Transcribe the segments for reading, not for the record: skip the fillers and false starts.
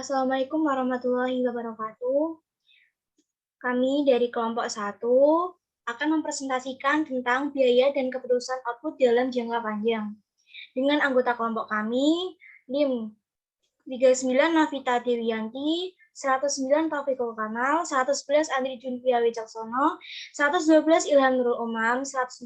Assalamualaikum warahmatullahi wabarakatuh. Kami dari kelompok 1 akan mempresentasikan tentang biaya dan keputusan output dalam jangka panjang. Dengan anggota kelompok kami, NIM 39 Navita Dewiyanti, 109 Taufikul Kamal, 111 Andri Junpia Wicaksono, 112 Ilham Nurul Umam, 114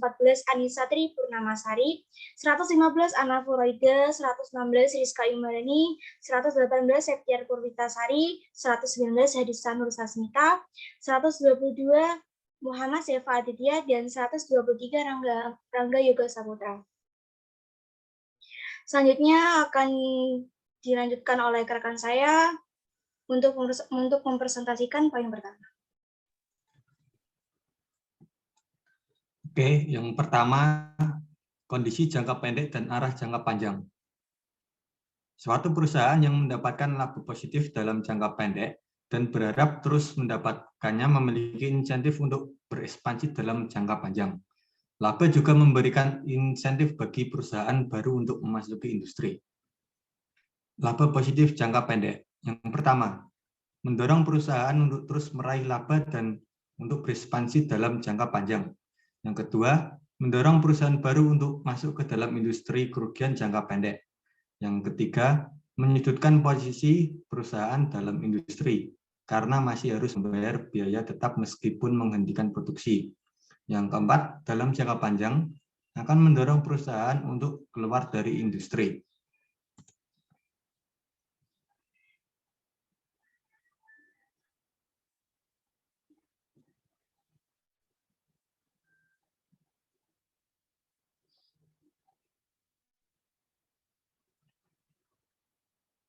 Anissa Tri Purnamasari, 115 Anna Furaida, 116 Rizka Imarani, 118 Septiar Purwitasari, 119 Hadisa Nur Sasmita, 122 Muhammad Sefa Aditya, dan 123 Rangga Yoga Saputra. Selanjutnya akan dilanjutkan oleh rekan saya untuk mempresentasikan poin pertama. Oke, yang pertama, kondisi jangka pendek dan arah jangka panjang. Suatu perusahaan yang mendapatkan laba positif dalam jangka pendek dan berharap terus mendapatkannya memiliki insentif untuk berekspansi dalam jangka panjang. Laba juga memberikan insentif bagi perusahaan baru untuk memasuki industri. Laba positif jangka pendek. Yang pertama, mendorong perusahaan untuk terus meraih laba dan untuk berekspansi dalam jangka panjang. Yang kedua, mendorong perusahaan baru untuk masuk ke dalam industri kerugian jangka pendek. Yang ketiga, menyudutkan posisi perusahaan dalam industri karena masih harus membayar biaya tetap meskipun menghentikan produksi. Yang keempat, dalam jangka panjang akan mendorong perusahaan untuk keluar dari industri.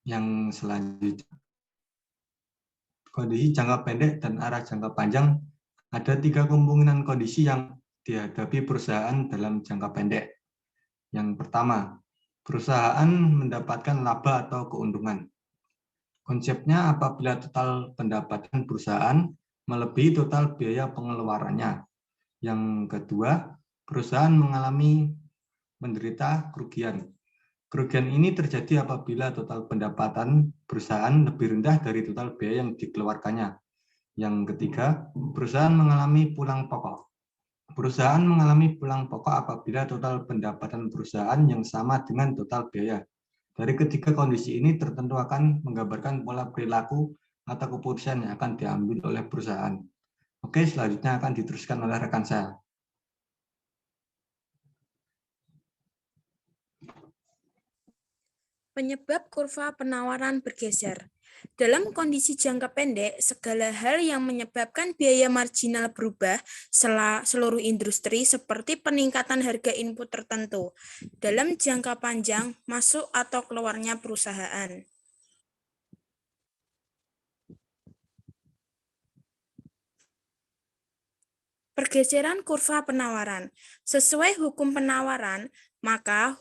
Yang selanjutnya, kondisi jangka pendek dan arah jangka panjang. Ada 3 kemungkinan kondisi yang dihadapi perusahaan dalam jangka pendek. Yang pertama, perusahaan mendapatkan laba atau keuntungan. Konsepnya apabila total pendapatan perusahaan melebihi total biaya pengeluarannya. Yang kedua, perusahaan menderita kerugian. Kerugian ini terjadi apabila total pendapatan perusahaan lebih rendah dari total biaya yang dikeluarkannya. Yang ketiga, perusahaan mengalami pulang pokok. Perusahaan mengalami pulang pokok apabila total pendapatan perusahaan yang sama dengan total biaya. Dari ketiga kondisi ini tertentu akan menggambarkan pola perilaku atau keputusan yang akan diambil oleh perusahaan. Oke, selanjutnya akan diteruskan oleh rekan saya. Penyebab kurva penawaran bergeser. Dalam kondisi jangka pendek, segala hal yang menyebabkan biaya marginal berubah seluruh industri seperti peningkatan harga input tertentu. Dalam jangka panjang, masuk atau keluarnya perusahaan. Pergeseran kurva penawaran. Sesuai hukum penawaran, maka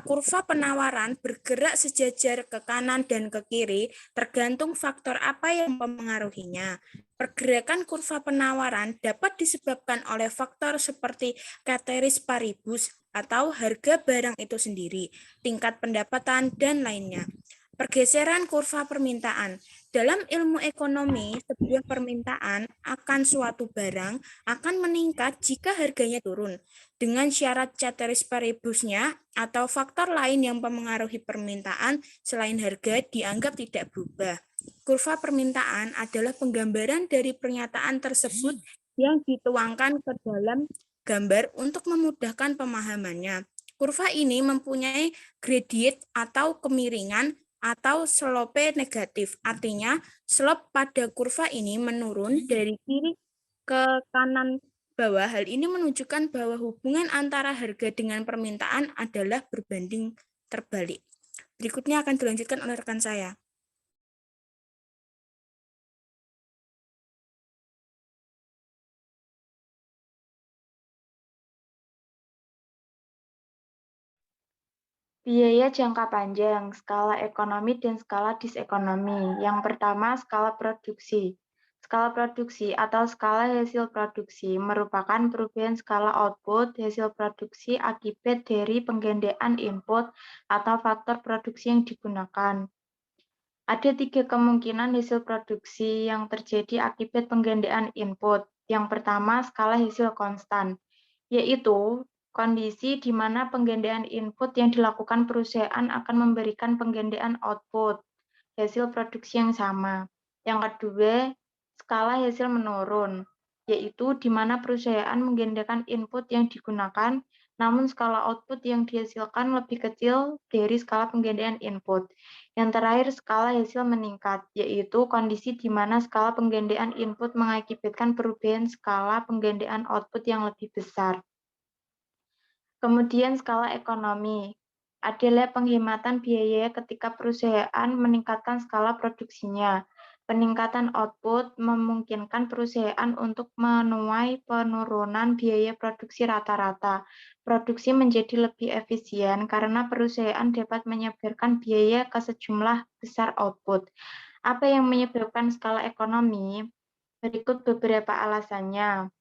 kurva penawaran bergerak sejajar ke kanan dan ke kiri tergantung faktor apa yang mempengaruhinya. Pergerakan kurva penawaran dapat disebabkan oleh faktor seperti ceteris paribus atau harga barang itu sendiri, tingkat pendapatan, dan lainnya. Pergeseran kurva permintaan. Dalam ilmu ekonomi, sebuah permintaan akan suatu barang akan meningkat jika harganya turun. Dengan syarat ceteris paribusnya atau faktor lain yang mempengaruhi permintaan selain harga dianggap tidak berubah. Kurva permintaan adalah penggambaran dari pernyataan tersebut yang dituangkan ke dalam gambar untuk memudahkan pemahamannya. Kurva ini mempunyai gradient atau kemiringan atau slope negatif. Artinya, slope pada kurva ini menurun dari kiri ke kanan bawah. Hal ini menunjukkan bahwa hubungan antara harga dengan permintaan adalah berbanding terbalik. Berikutnya akan dilanjutkan oleh rekan saya. Biaya jangka panjang, skala ekonomi dan skala disekonomi. Yang pertama, skala produksi. Skala produksi atau skala hasil produksi merupakan perubahan skala output hasil produksi akibat dari penggandaan input atau faktor produksi yang digunakan. Ada 3 kemungkinan hasil produksi yang terjadi akibat penggandaan input. Yang pertama, skala hasil konstan, yaitu kondisi di mana penggandaan input yang dilakukan perusahaan akan memberikan penggandaan output, hasil produksi yang sama. Yang kedua, skala hasil menurun, yaitu di mana perusahaan menggandakan input yang digunakan, namun skala output yang dihasilkan lebih kecil dari skala penggandaan input. Yang terakhir, skala hasil meningkat, yaitu kondisi di mana skala penggandaan input mengakibatkan perubahan skala penggandaan output yang lebih besar. Kemudian skala ekonomi adalah penghematan biaya ketika perusahaan meningkatkan skala produksinya. Peningkatan output memungkinkan perusahaan untuk menuai penurunan biaya produksi rata-rata. Produksi menjadi lebih efisien karena perusahaan dapat menyebarkan biaya ke sejumlah besar output. Apa yang menyebabkan skala ekonomi? Berikut beberapa alasannya.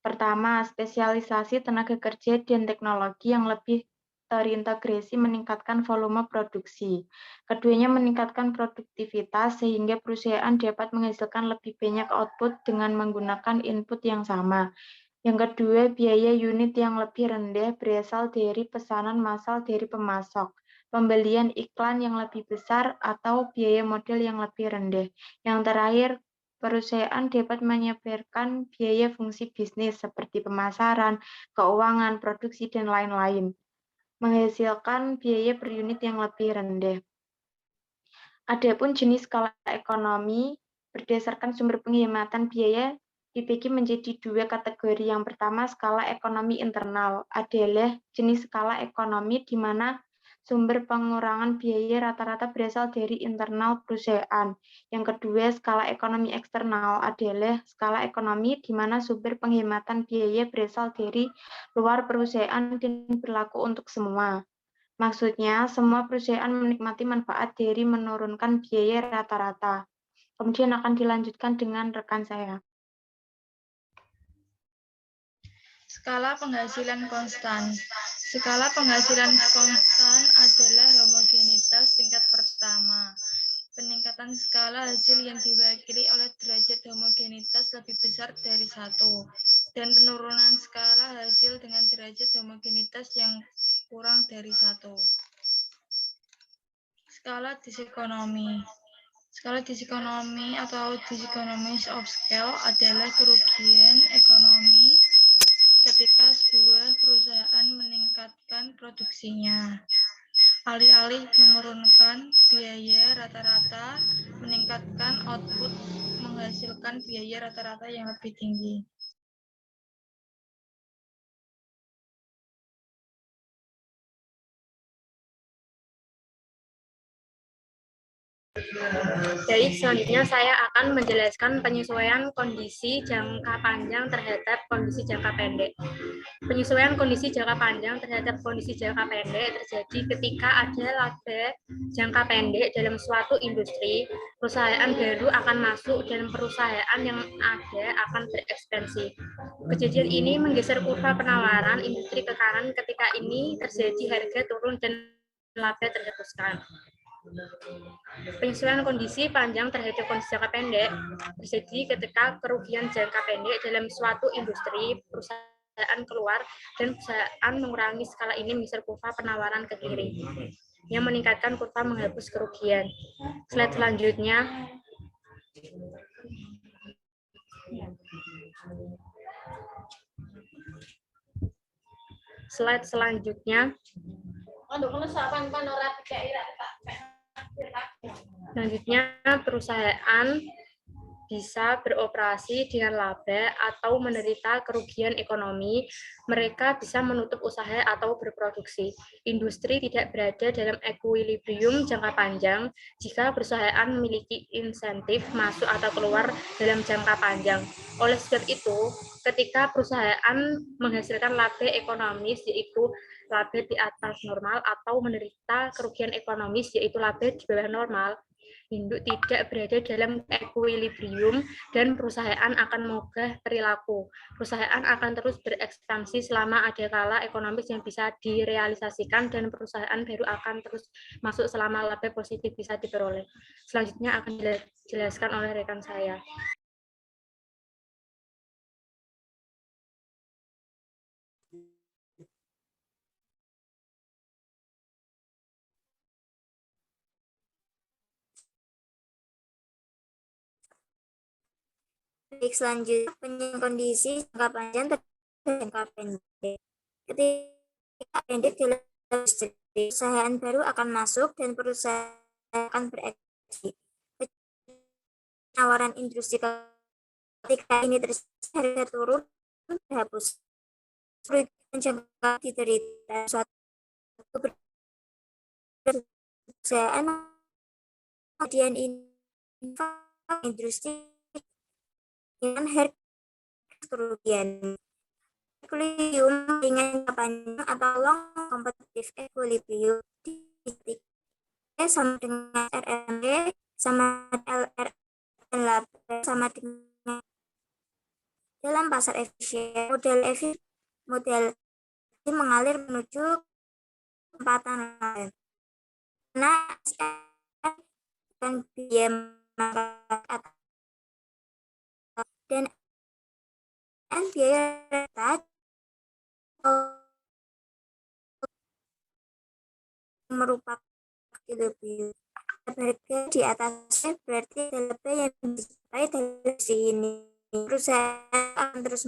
Pertama, spesialisasi tenaga kerja dan teknologi yang lebih terintegrasi meningkatkan volume produksi. Keduanya meningkatkan produktivitas sehingga perusahaan dapat menghasilkan lebih banyak output dengan menggunakan input yang sama. Yang kedua, biaya unit yang lebih rendah berasal dari pesanan massal dari pemasok, pembelian iklan yang lebih besar, atau biaya modal yang lebih rendah. Yang terakhir, perusahaan dapat menyebarkan biaya fungsi bisnis seperti pemasaran, keuangan, produksi, dan lain-lain, menghasilkan biaya per unit yang lebih rendah. Adapun jenis skala ekonomi berdasarkan sumber penghematan biaya dibagi menjadi 2 kategori. Yang pertama, skala ekonomi internal adalah jenis skala ekonomi di mana sumber pengurangan biaya rata-rata berasal dari internal perusahaan. Yang kedua, skala ekonomi eksternal adalah skala ekonomi di mana sumber penghematan biaya berasal dari luar perusahaan dan berlaku untuk semua. Maksudnya, semua perusahaan menikmati manfaat dari menurunkan biaya rata-rata. Kemudian akan dilanjutkan dengan rekan saya. Skala penghasilan konstan. Skala penghasilan konstan adalah homogenitas tingkat pertama. Peningkatan skala hasil yang diwakili oleh derajat homogenitas lebih besar dari 1, dan penurunan skala hasil dengan derajat homogenitas yang kurang dari 1. Skala disekonomi. Skala disekonomi atau diseconomies of scale adalah kerugian ekonomi ketika sebuah perusahaan meningkatkan produksinya. Alih-alih menurunkan biaya rata-rata, meningkatkan output menghasilkan biaya rata-rata yang lebih tinggi. Baik, selanjutnya saya akan menjelaskan penyesuaian kondisi jangka panjang terhadap kondisi jangka pendek. Penyesuaian kondisi jangka panjang terhadap kondisi jangka pendek terjadi ketika ada laba jangka pendek dalam suatu industri, perusahaan baru akan masuk dan perusahaan yang ada akan berekspansi. Kejadian ini menggeser kurva penawaran industri ke kanan ketika ini terjadi harga turun dan laba terhembuskan. Penyesuaian kondisi panjang terhadap kondisi jangka pendek terjadi ketika kerugian jangka pendek dalam suatu industri, perusahaan keluar, dan perusahaan mengurangi skala ini menggeser kurva penawaran ke kiri, yang meningkatkan kurva menghapus kerugian. Slide selanjutnya. Slide selanjutnya. Selanjutnya, perusahaan bisa beroperasi dengan laba atau menderita kerugian ekonomi. Mereka bisa menutup usaha atau berproduksi. Industri tidak berada dalam equilibrium jangka panjang jika perusahaan memiliki insentif masuk atau keluar dalam jangka panjang. Oleh sebab itu, ketika perusahaan menghasilkan laba ekonomis, yaitu laba di atas normal, atau menderita kerugian ekonomis, yaitu laba di bawah normal, induk tidak berada dalam equilibrium dan perusahaan akan mengubah perilaku. Perusahaan akan terus berekspansi selama ada skala ekonomis yang bisa direalisasikan dan perusahaan baru akan terus masuk selama laba positif bisa diperoleh. Selanjutnya akan dijelaskan oleh rekan saya. Baik, selanjutnya penilaian kondisi jangka panjang dan jangka pendek. Ketika pendek dalam industri, perusahaan baru akan masuk dan perusahaan akan berekspansi. Penawaran industri ketika ini terjadi, harga turun, dihapus. Jangka diderita suatu perusahaan kemudian industri dengan harga kerugian. Equilibrium dengan panjang atau long competitive equilibrium di titik E sama dengan RMB sama LRN sama dengan dalam pasar efisien. Model ini mengalir menuju tempatan lain. Nah, dan biaya dan biaya rata merupakan lebih harga di atasnya berarti lebih yang dicapai dari sini. Perusahaan akan terus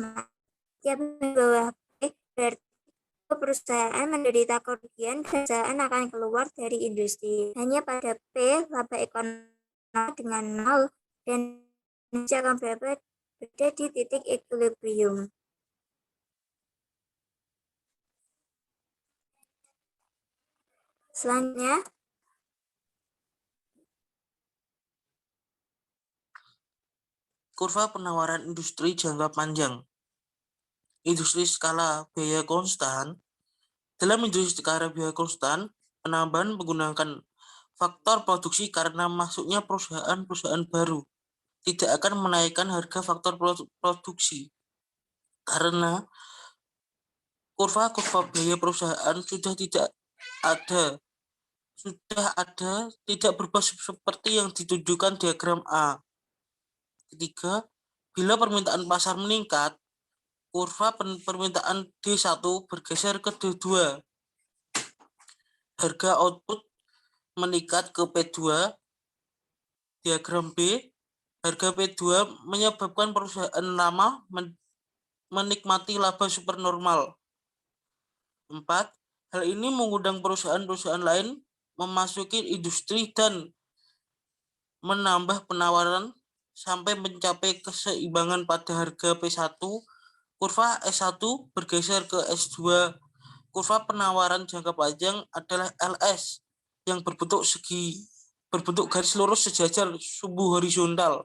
tiap bawah berarti perusahaan menderita kerugian, perusahaan akan keluar dari industri. Hanya pada P, laba ekonomi dengan 0 dan akan berada di titik equilibrium. Selanjutnya, kurva penawaran industri jangka panjang. Industri skala biaya konstan. Dalam industri skala biaya konstan, penambahan menggunakan faktor produksi karena masuknya perusahaan-perusahaan baru tidak akan menaikkan harga faktor produksi. Karena kurva biaya perusahaan sudah ada tidak berubah seperti yang ditunjukkan diagram A. Ketiga, bila permintaan pasar meningkat, kurva permintaan D1 bergeser ke D2. Harga output meningkat ke P2. Diagram B, harga P2 menyebabkan perusahaan lama menikmati laba supernormal. 4. Hal ini mengundang perusahaan-perusahaan lain memasuki industri dan menambah penawaran sampai mencapai keseimbangan pada harga P1. Kurva S1 bergeser ke S2. Kurva penawaran jangka panjang adalah LS yang berbentuk garis lurus sejajar sumbu horizontal.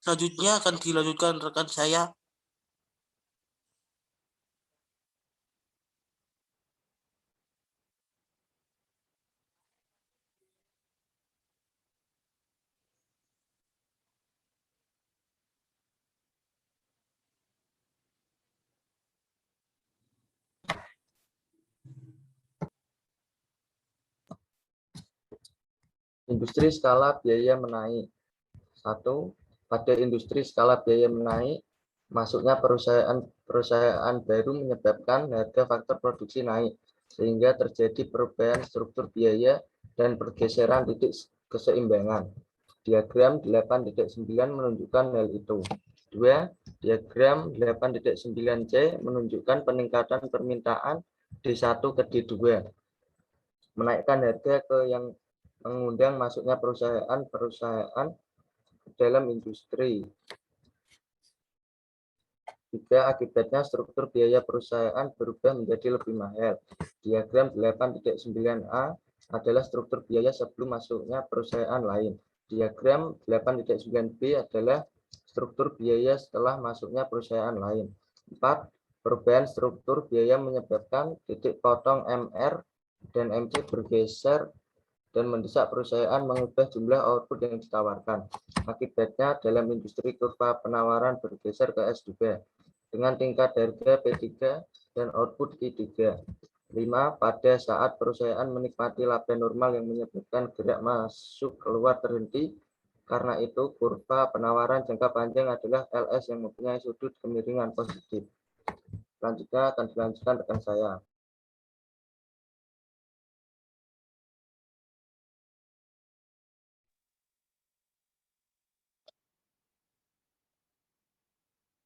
Selanjutnya akan dilanjutkan rekan saya. Industri skala biaya menaik. 1. Pada industri skala biaya menaik, masuknya perusahaan baru menyebabkan harga faktor produksi naik, sehingga terjadi perubahan struktur biaya dan pergeseran titik keseimbangan. Diagram 8.9 menunjukkan hal itu. 2. Diagram 8.9c menunjukkan peningkatan permintaan D1 ke D2. Menaikkan harga ke yang mengundang masuknya perusahaan dalam industri. 3. Akibatnya struktur biaya perusahaan berubah menjadi lebih mahal. Diagram 8.9a adalah struktur biaya sebelum masuknya perusahaan lain. Diagram 8.9b adalah struktur biaya setelah masuknya perusahaan lain. 4. Perubahan struktur biaya menyebabkan titik potong MR dan MC bergeser dan mendesak perusahaan mengubah jumlah output yang ditawarkan. Akibatnya, dalam industri kurva penawaran bergeser ke S2 dengan tingkat harga P3 dan output Q3. 5. Pada saat perusahaan menikmati laba normal yang menyebabkan gerak masuk keluar terhenti. Karena itu, kurva penawaran jangka panjang adalah LS yang mempunyai sudut kemiringan positif. Selanjutnya akan dilanjutkan rekan saya.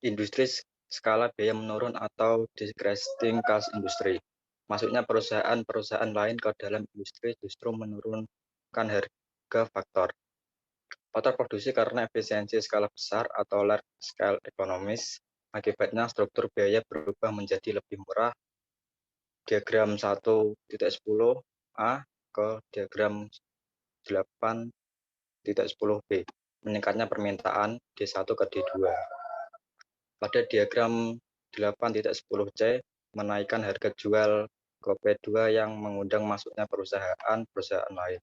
Industri skala biaya menurun atau decreasing cost industry. Masuknya perusahaan-perusahaan lain ke dalam industri justru menurunkan harga faktor. Faktor produksi karena efisiensi skala besar atau large scale economies. Akibatnya struktur biaya berubah menjadi lebih murah. Diagram 1.10a ke diagram 8.10b. Meningkatnya permintaan D1 ke D2. Pada diagram 8.10c, menaikkan harga jual ke P2 yang mengundang masuknya perusahaan lain.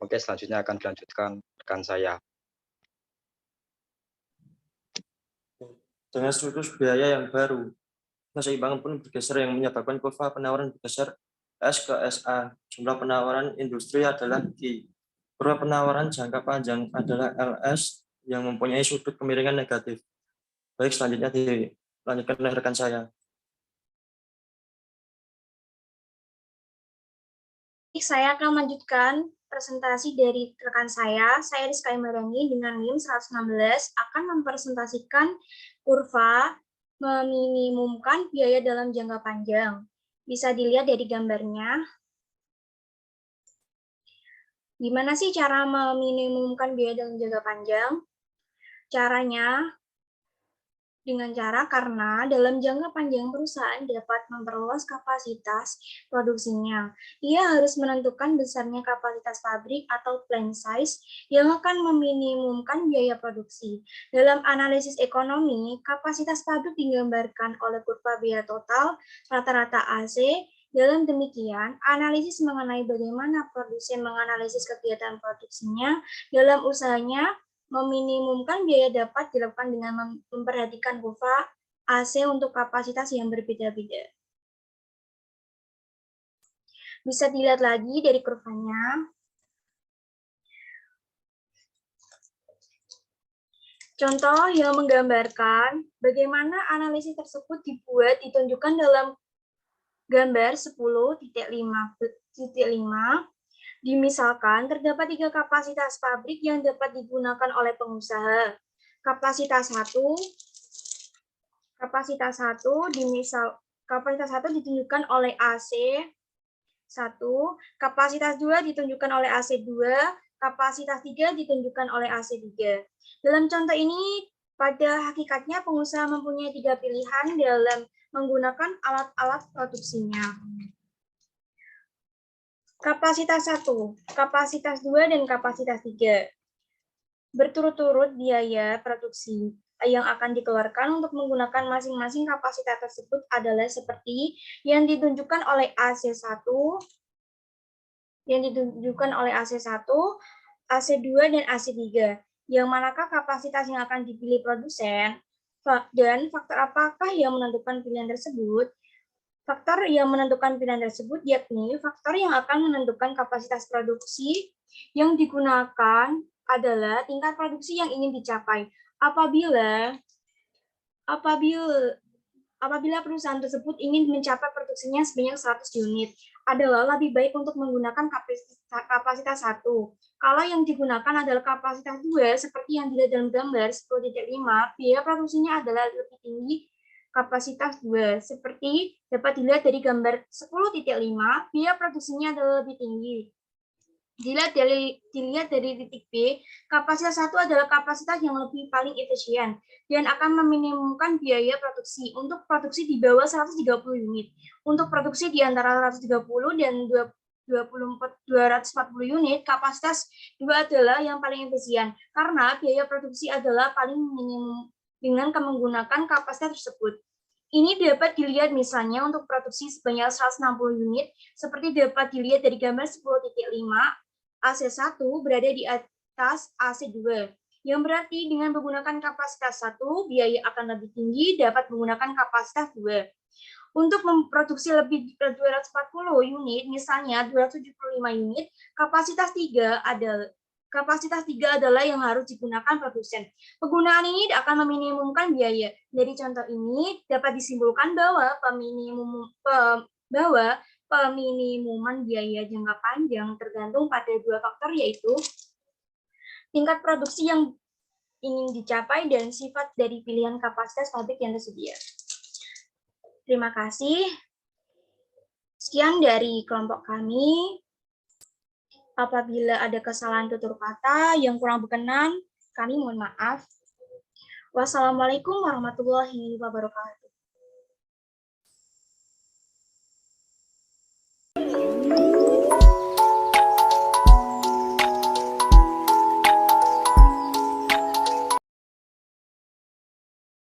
Oke, selanjutnya akan dilanjutkan rekan saya. Dengan struktur biaya yang baru, keseimbangan pun bergeser yang menyebabkan kurva penawaran bergeser S ke SA. Jumlah penawaran industri adalah Q. Kurva penawaran jangka panjang adalah LS yang mempunyai sudut kemiringan negatif. Baik, selanjutnya dilanjutkan oleh rekan saya. Saya akan melanjutkan presentasi dari rekan saya. Saya Rizka Imarani dengan NIM 116 akan mempresentasikan kurva meminimumkan biaya dalam jangka panjang. Bisa dilihat dari gambarnya. Gimana sih cara meminimumkan biaya dalam jangka panjang? Caranya dengan cara karena dalam jangka panjang perusahaan dapat memperluas kapasitas produksinya. Ia harus menentukan besarnya kapasitas pabrik atau plant size yang akan meminimumkan biaya produksi. Dalam analisis ekonomi, kapasitas pabrik digambarkan oleh kurva biaya total rata-rata AC. Dalam demikian, analisis mengenai bagaimana produsen menganalisis kegiatan produksinya dalam usahanya meminimumkan biaya dapat dilakukan dengan memperhatikan kurva AC untuk kapasitas yang berbeda-beda. Bisa dilihat lagi dari kurvanya. Contoh yang menggambarkan bagaimana analisis tersebut dibuat ditunjukkan dalam gambar 10.5. Dimisalkan, terdapat 3 kapasitas pabrik yang dapat digunakan oleh pengusaha. Kapasitas 1 ditunjukkan oleh AC 1, kapasitas 2 ditunjukkan oleh AC 2, kapasitas 3 ditunjukkan oleh AC 3. Dalam contoh ini, pada hakikatnya pengusaha mempunyai 3 pilihan dalam menggunakan alat-alat produksinya. Kapasitas 1, kapasitas 2, dan kapasitas 3. Berturut-turut biaya produksi yang akan dikeluarkan untuk menggunakan masing-masing kapasitas tersebut adalah seperti yang ditunjukkan oleh AC1, AC2, dan AC3. Yang manakah kapasitas yang akan dipilih produsen, dan faktor apakah yang menentukan pilihan tersebut? Faktor yang menentukan pilihan tersebut yakni faktor yang akan menentukan kapasitas produksi yang digunakan adalah tingkat produksi yang ingin dicapai. Apabila perusahaan tersebut ingin mencapai produksinya sebanyak 100 unit, adalah lebih baik untuk menggunakan kapasitas 1. Kalau yang digunakan adalah kapasitas 2, seperti yang dilihat dalam gambar 10.5, biaya produksinya adalah lebih tinggi kapasitas 2. Seperti dapat dilihat dari gambar 10.5, biaya produksinya adalah lebih tinggi. Dilihat dari titik B, kapasitas 1 adalah kapasitas yang lebih paling efisien dan akan meminimumkan biaya produksi untuk produksi di bawah 130 unit. Untuk produksi di antara 130 dan 240 unit, kapasitas 2 adalah yang paling efisien karena biaya produksi adalah paling minimum dengan menggunakan kapasitas tersebut. Ini dapat dilihat misalnya untuk produksi sebanyak 160 unit, seperti dapat dilihat dari gambar 10.5, AC1 berada di atas AC2. Yang berarti dengan menggunakan kapasitas 1, biaya akan lebih tinggi dapat menggunakan kapasitas 2. Untuk memproduksi lebih 240 unit, misalnya 275 unit, kapasitas 3 adalah yang harus digunakan produsen. Penggunaan ini akan meminimumkan biaya. Dari contoh ini dapat disimpulkan bahwa peminimuman biaya jangka panjang tergantung pada dua faktor, yaitu tingkat produksi yang ingin dicapai dan sifat dari pilihan kapasitas pabrik yang tersedia. Terima kasih. Sekian dari kelompok kami. Apabila ada kesalahan tutur kata yang kurang berkenan, kami mohon maaf. Wassalamualaikum warahmatullahi wabarakatuh.